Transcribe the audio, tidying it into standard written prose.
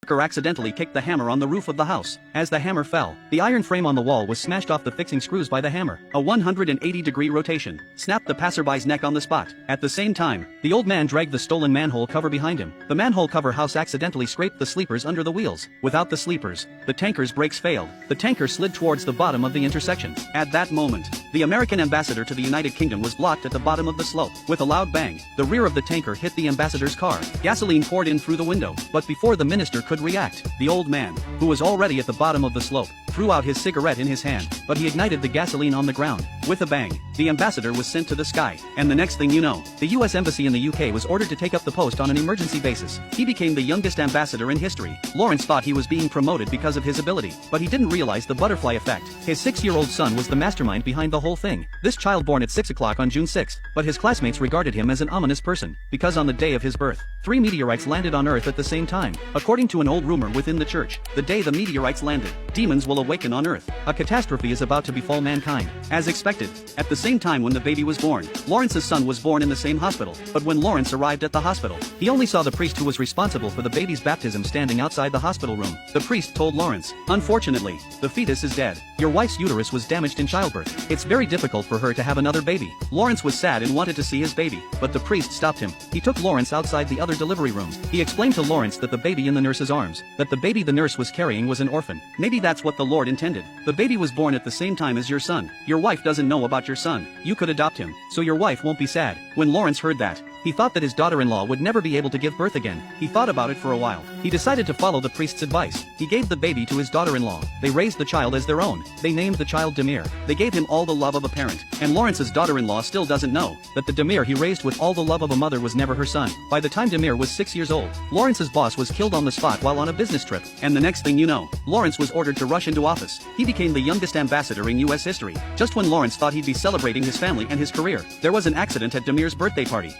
worker accidentally kicked the hammer on the roof of the house. As the hammer fell, the iron frame on the wall was smashed off the fixing screws by the hammer. A 180-degree rotation snapped the passerby's neck on the spot. At the same time, the old man dragged the stolen manhole cover behind him. The manhole cover house accidentally scraped the sleepers under the wheels. Without the sleepers, the tanker's brakes failed. The tanker slid towards the bottom of the intersection. At that moment, the American ambassador to the United Kingdom was blocked at the bottom of the slope. With a loud bang, the rear of the tanker hit the ambassador's car. Gasoline poured in through the window, but before the minister could react, the old man, who was already at the bottom of the slope, threw out his cigarette in his hand, but he ignited the gasoline on the ground. With a bang, the ambassador was sent to the sky. And the next thing you know, the US Embassy in the UK was ordered to take up the post on an emergency basis. He became the youngest ambassador in history. Lawrence thought he was being promoted because of his ability, but he didn't realize the butterfly effect. His 6-year-old son was the mastermind behind the whole thing. This child born at 6 o'clock on June 6, but his classmates regarded him as an ominous person, because on the day of his birth, 3 meteorites landed on Earth at the same time. According to an old rumor within the church, the day the meteorites landed, demons will awaken on Earth. A catastrophe is about to befall mankind. As expected, at the same time when the baby was born, Lawrence's son was born in the same hospital, but when Lawrence arrived at the hospital, he only saw the priest who was responsible for the baby's baptism standing outside the hospital room. The priest told Lawrence, "Unfortunately, the fetus is dead. Your wife's uterus was damaged in childbirth. It's very difficult for her to have another baby." Lawrence was sad and wanted to see his baby, but the priest stopped him. He took Lawrence outside the other delivery room. He explained to Lawrence that the baby in the nurse's arms, that the baby the nurse was carrying was an orphan. Maybe that's what the Lord intended. The baby was born at the same time as your son. Your wife doesn't know about your son. You could adopt him, so your wife won't be sad. When Lawrence heard that, he thought that his daughter-in-law would never be able to give birth again. He thought about it for a while. He decided to follow the priest's advice. He gave the baby to his daughter-in-law. They raised the child as their own. They named the child Demir. They gave him all the love of a parent. And Lawrence's daughter-in-law still doesn't know that the Demir he raised with all the love of a mother was never her son. By the time Demir was 6 years old, Lawrence's boss was killed on the spot while on a business trip. And the next thing you know, Lawrence was ordered to rush into office. He became the youngest ambassador in US history. Just when Lawrence thought he'd be celebrating his family and his career, there was an accident at Demir's birthday party.